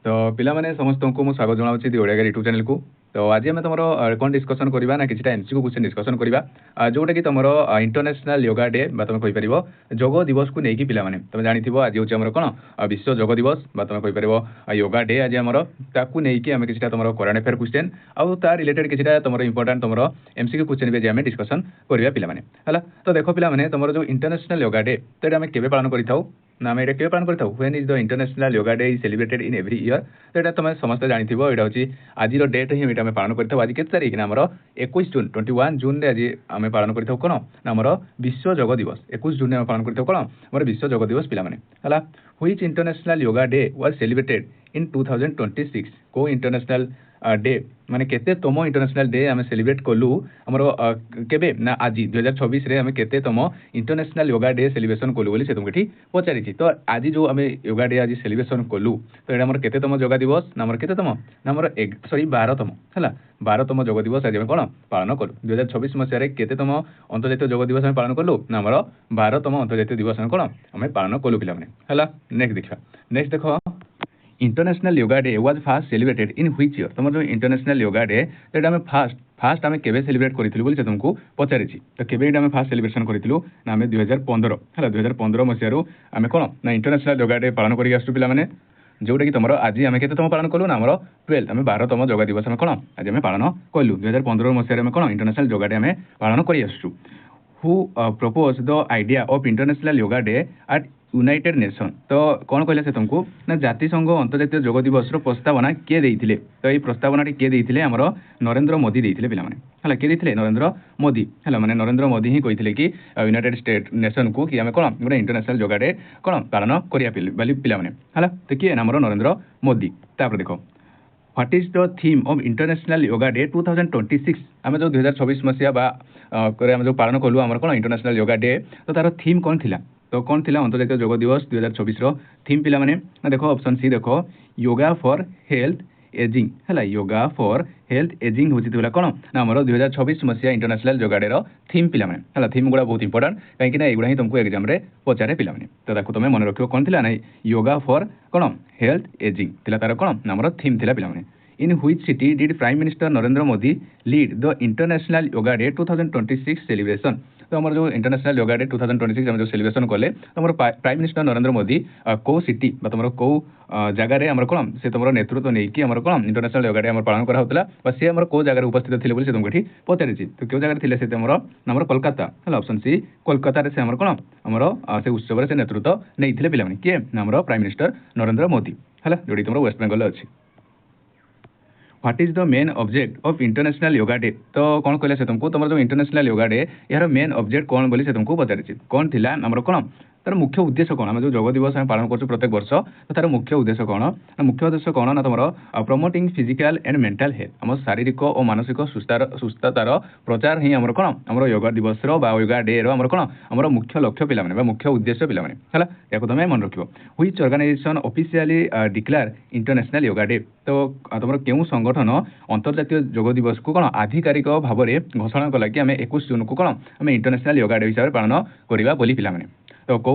तो पिला माने समस्त को मु स्वागत जनाऊँ दी ओडिया यूट्यूब चैनल को। तो आज आम तुम कौन डिस्कसन करवा ना किसी एमसीक्यू क्वेश्चन डिस्कसन करवा जोटा कि तुम इंटरनेशनल योगा डे तुम कहीपर जोग दिवस को लेकिन पिला तुम जानी आज हूँ कौन विश्व जोग दिवस तुम कहीपर योगा डे आज आमर ताकू नहीं आम किसी तुम करेन्ट अफेयर क्वेश्चन आउ तार रिलेटेड किसी तुम इंपोर्टाट तुम एमसीक्यू क्वेश्चन भी आम डिस्कसन करवा पिला तो देख पिला तुम जो इंटरनेशनल योगा डे तो ये आम के पालन करें ना आम ये पालन करें when is the international yoga day is celebrated in every year. तो ये तुम समस्त जानी यहाँ हूँ आज डेट ही आम पालन करें आज के तारीख ना आमर 21 जून 21 जून आज आम पालन करें कौन ना आमर विश्व जोग दिवस 21 जून पालन करें कौन आम विश्व जोग दिवस पिला है which international yoga day was celebrated in 2026 को इंटरनेशनल डे माने केते तम इंटरनेशनल डे आम सेलिब्रेट कलु आमर केबे ना आज 2026 रे आम केते तम इंटरनेशनल योगा डे सेलिब्रेशन कलु बोली से तुमको पचारि तो आज जो आम योगा डे आज सेलिब्रेशन कलु तो ये आमर केते तम योगा दिवस ना आमर केते तम ना आमर 12तम है 12तम जोग दिवस आज आम कौन पालन कलु 2026 मसीह केते तम अंतर्जातीय जोग दिवस आम पालन कलु ना आमर 12तम अंतर्जातीय दिवस आम कौन आम पालन कलु पिला है। नेक्स्ट देखा नेक्स्ट देख international yoga day was fast celebrated in which year तुम जो इंटरनेशनल योगा डे तो आम फास्ट आम केबे सेलिब्रेट करूँ तुमको पचारि तो केबे आम फास्ट सेलिब्रेशन करूँ ना आम 2015 है 2015 मसीह आम कौन ना इंटरनेशनल योगा डे पालन कर आसु पे जोटा कि तुम आज आम के पालन कलु ना आम 12 आम 12तम योगा दिवस आम कौन आज आम पालन कलु 2015 मसीह आम कौन इंटरनेशनल योगा डे आम पालन कर आसु। Who propose the idea of international yoga day at United nation तो कौन कहले से तुमको ना जातिसंघ अंतर्जातीय जोग दिवस प्रस्तावना किए देइथिले तो ये प्रस्तावना किए देइथिले हमर नरेंद्र मोदी देइथिले पिला माने हला किए देइथिले नरेंद्र मोदी हला माने नरेंद्र मोदी ही कहिथिले कि यूनाइटेड स्टेट नेशन को कि हमें कोन गोटे इंटरनेशनल योगा डे कोन पालन करिया पिला माने हला तो किए हमर नरेंद्र मोदी। तापर देखो what is the theme of international yoga day 2026 आम जो 2026 मसीहा आम जो पालन कलु आम कौन इंटरनेशनल योगा डे तो तार थीम कौन थिला तो कौन थिला अंतर्जातीय जोग दिवस 2024 रो थीम पिला माने देखो ऑप्शन सी देखो योगा फॉर हेल्थ एजिंग है योगा फॉर हेल्थ एजिंग हूँ कौन ना आम 2026 मसीहा इंटरनेशनल योगा डे थीम पिला है थीम गुड़ा बहुत इंपोर्टाट कहीं एगुड़ा ही तुमको एग्जाम रे पचारे पिला तो तुम मन रख कौन थिला ना योगा फॉर कौन हेल्थ एजिंग थिला तार कौन ना आम थीम थिला पिला in which city did prime minister Narendra Modi lead the international yoga day 2026 celebration तो आम जो इंटरनेशनल योगा डे 2026 हम जो सेलिब्रेशन कले तुम प्राइम मिनिस्टर नरेंद्र मोदी कौ सिटी तुम कौ जगार आम कौन से तुम नेतृत्व नहीं कि आम कौन इंटरनेशनल योगा डे आम पालन करा सी आम कौ जगह उपस्थित थे से तुमको पचारि तो क्यों जगह थे आम कोलकाता है ऑप्शन सी कोलकाता से आम कौन आम से उत्सव से नेतृत्व नहीं पिला किए आम प्राइम मिनिस्टर नरेंद्र मोदी है जोड़ी तुम वेस्ट बेंगल अच्छी। What is the main object of international yoga day तो कौन कहले से तुमको तुम जो इंटरनेशनल योगा डे यार मेन ऑब्जेक्ट कौन बोली से तुमको पचारि कौन थिला आमर कौन तार मुख्य उद्देश्य कौन आम जो जोग दिवस आम पालन कर प्रत्येक वर्ष तो तार मुख्य उद्देश्य कौन ना मुख्य उद्देश्य कौन ना तुम promoting physical and mental health आम शारीरिक और मानसिक सुस्थतार प्रचार ही आमर कौन आम योगा दिवस योगा डे आमर कौन आम मुख्य लक्ष्य पिला मुख्य उद्देश्य पिला है या तुम मन रख which organization officially declare international yoga day तो तुम क्यों संगठन अंतर्जातीय जोग दिवस को कौन आधिकारिक भाव में घोषणा कला कि आम 21 जून को कौन आम इंटरनेशनल योगा डे हिसाब से पालन करवा बोली पिला तो कौ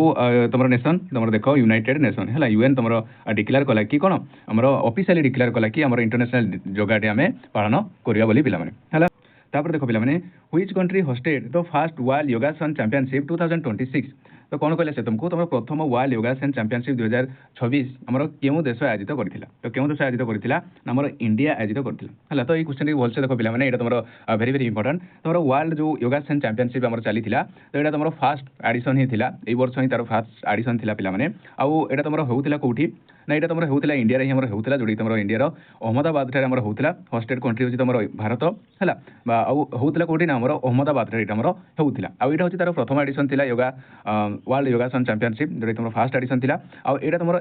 तुम नेशन तुम देख यूनाइटेड नेशन है यूएन तुम डिक्लेयर कला कि कौन आम ऑफिशियली डिक्लेयर कला कि आम इंटरनेशनल योगा डे आम पालन करवा बोली पिला है। तापर देख पिला which country hosted the first world योगासन चैंपियनशिप 2026 तो कौन कहले से तुमको तुम प्रथम वर्ल्ड योगासन चैंपियनशिप 2026 आमर क्यों देश आयोजित करथिला तो क्यों देश आयोजित करथिला आमर इंडिया आयोजित करथिला है तो ये क्वेश्चन भलसे देख पिला ये तुम वेरी वेरी इंपोर्टेंट तुम वर्ल्ड जो योगासन चैंपियनशिप आमर चली तो यहाँ तुम फास्ट एडिशन ही था ये वर्ष ही तार फास्ट एडिशन था पे आउ यहाँ तुम होता कौटी ना यहाँ तुम होता इंडिया ही होता जोड़ी तुम इंडिया अहमदाबाद ठार होता होस्टेड कंट्री हूँ तुम भारत है होता कौटी ना अहमदाबाद यहाँ होता आउ यहाँ हूँ तार प्रथम एडिशन था योगा वर्ल्ड योगासन चैंपियनशिप जोटा तुम फास्ट एडिशन था आउ यहाँ तुम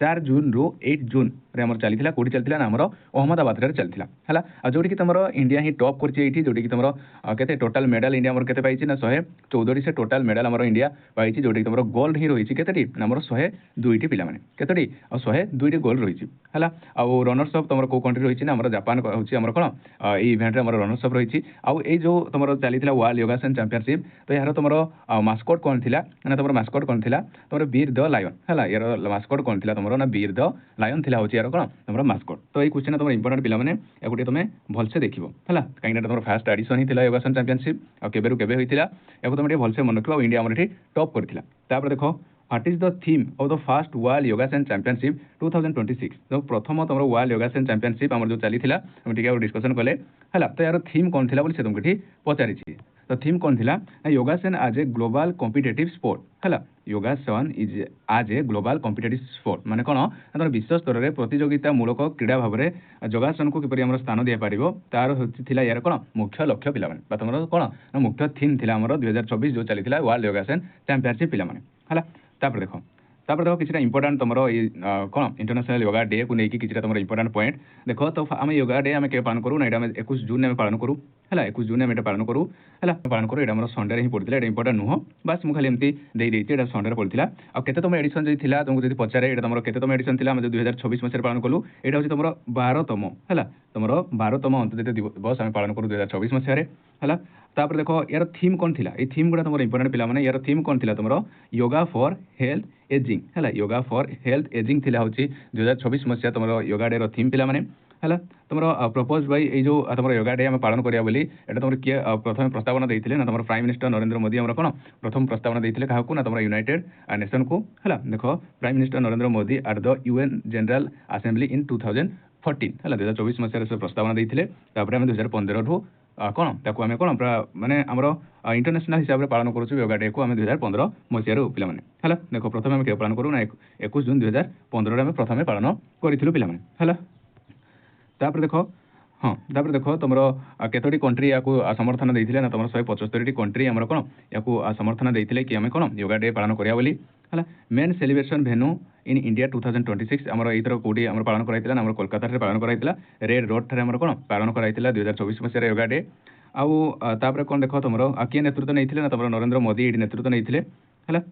4 जून रु 8 जून रे हमर चलीथिला कोठी चलीथिला ना हमर अहमदाबाद रे चलीथिला हला जोटी कि तमरो इंडिया ही टॉप करछि एठी जोटी कि तमरो केते टोटल मेडल इंडिया हमर केते पाइछि ना 114 से टोटल मेडल हमर इंडिया पाइछि जोटी तमरो गोल्ड ही रहिछि केतेटी हमर 102 टी पिला माने केतेटी आ 102 टी गोल्ड रहिछि हला आ रनर्स अप तमरो को कंट्री रहिछि ना हमर जापान होछि हमर कोन ए इवेंट रे हमर रनर्स अप रहिछि आ ए जो तमरो चलीथिला वर्ल्ड योगासन चैंपियनशिप तो यार तमरो मास्कट कोन थिला ना तमरो मास्कट कोन थिला तमरो वीर द लायन हला यार मास्कट कोन थिला तमरो ना वीर द लायन थिला होछि यार कोन तमरो मास्कट तो ए क्वेश्चन तमरो इंपोर्टेंट पिला माने एगुटे तमे भलसे देखिबो हला काइना तमरो फर्स्ट एडिशन ही थिला योगासन चैंपियनशिप आ केबेरु केबे होइथिला एगु तमे भलसे मन रखिबो इंडिया हमर एठी टॉप करथिला तापर देखो what is the theme of the first world योगासन चैंपियनशिप 2026 तो प्रथम तमरो वर्ल्ड योगासन चैंपियनशिप हमर जो चली थिला हम टिके डिस्कशन कले हला तो यार थीम कोन थिला बोली से तुमके पचारि छी तो थीम कोन थिला yogasana as a global competitive sport हला yogasana is as a global competitive sport माने कोन तमर विश्व स्तर रे प्रतियोगिता मूलक क्रीड़ा भाव रे योगासन को किपरि हमर स्थान दिया पारिबो तार थिला यार कोन मुख्य लक्ष्य पिला माने तमर कोन मुख्य थीम थिला हमर 2024 जो चली थिला वर्ल्ड योगासन चैंपियनशिप पिला माने हला तापर देखो किसी इंपोर्टेंट तुम कौन इंटरनेशनल योगा डे को लेकिन किसी तुम इंपोर्टेंट पॉइंट देखो तो आम योगा डे आम के पालन करूँ ना ये 21 जून में पालन करूँ है 21 जून में पालन करूँ है पालन करूँ ये संडे ही पड़ता है इंपोर्टेंट नुह बस मुझे एमती देती संडे पड़ता और केते तुम एडिशन जो था तुमको जब पचारे ये तुम केते तुम एडिशन थी 2026 मसीह पालन कलु ये हूँ तुम 12तम है तुम 12तम अंतर्जातीय दिवस आम पालन करूँ 2026 मसीह है तापर देखो यार थीम कौन थिला ए थीम गुड़ा तुम इंपोर्टेंट पिला माने यार थीम कौन थिला तुम योगा फॉर हेल्थ एजिंग है योगा फॉर हेल्थ एजिंग थिला होची 2026 मसीहा तुम योगा डे रो थीम पिला माने है तुम प्रपोज बाई ये जो तुम योगा डे आम पालन करिया बोली एटा तुम किए प्रथम प्रस्तावना देइथिले ना तुम प्राइम मिनिस्टर नरेंद्र मोदी हमर कोन प्रथम प्रस्तावना देइथिले काहाकू ना तुम यूनाइटेड नेशन को है देखो prime minister Narendra Modi at the UN general assembly in 2014 है 2024 मसीहा से प्रस्तावना देइथिले तापर हम 2015 ठू कौन ताकू आम कौन पूरा माने आमर इंटरनेशनल हिसाब से पालन करूँ योगा डे को आम 2015 मसीह पे है देखो प्रथम आम पालन करूँ ना 21 जून 2015 आम प्रथम पालन करूँ पे है तापर देखो हाँ तापर देखो तुम केतोटी कंट्री या समर्थन देते ना तुम 175 कंट्री आम कौन या समर्थन देते कि आम कौन योगा डे पालन करा बोली है main celebration venue in India 2026 आमर एथर कौटी आम पालन कराइला आम कोलकाता पालन कराइला रेड रोड ठारे आम कौन पालन कराइला 2024 मसीह योगा डे आउे कौन देख तुम किए नेतृत्व नहीं ना तुम नरेंद्र मोदी ये नेतृत्व नहीं है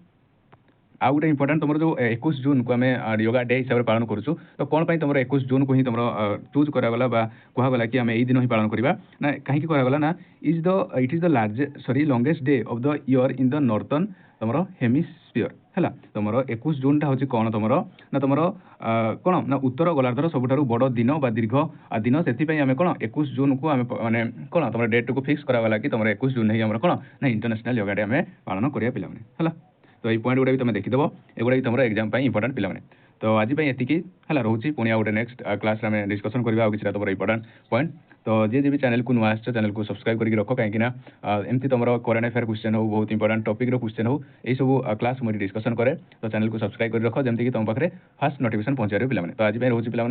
आउ गोटे इंपोर्टेंट तुम जो 21 जून को आम योगा डे हिसाब से पालन करूँ तो कौन पर तुम 21 जून को ही तुम चूज करागला कहगला कि आम यही दिन ही पालन करवा ना कहीं कहगला ना it is the largest longest day of the year in the northern तुम हेमिस्फीयर है तुम 21 जून टा हूँ कौन तुम ना तुम कौन ना उत्तर गोलार्धर सबुठ बड़ दिन बा दीर्घ दिन से आम कौन 21 जून को आम मैंने कौन तुम डेट को फिक्स करागला कि तुम 21 जून ही आम कौन ना इंटरनेशनल योगा डे आम पालन करा पे है तो ये पॉइंट गुड़ा भी तुम देखीदेव एगुड़ा भी तुम एग्जाम इंपोर्टेंट पे तो आज ये है रोचे पुणी गोटे नेक्स्ट क्लास में डिस्कसन करवा किसी तुम इंपोर्टेंट पॉइंट तो जी भी चैनल को नुआ चैनल को सब्सक्राइब करके रख कहीं एमती तुम करेन्ट अफेयर क्वेश्चन हो बहुत इंपोर्टेंट टॉपिक क्वेश्चन हो यही सब क्लास मुझे डिस्कसन करे तो चैनल को सब्सक्राइब कर रख जमीक तुम पाखे फास्ट नोटिफिकेशन पहुँचे पे तो आज रोचे पे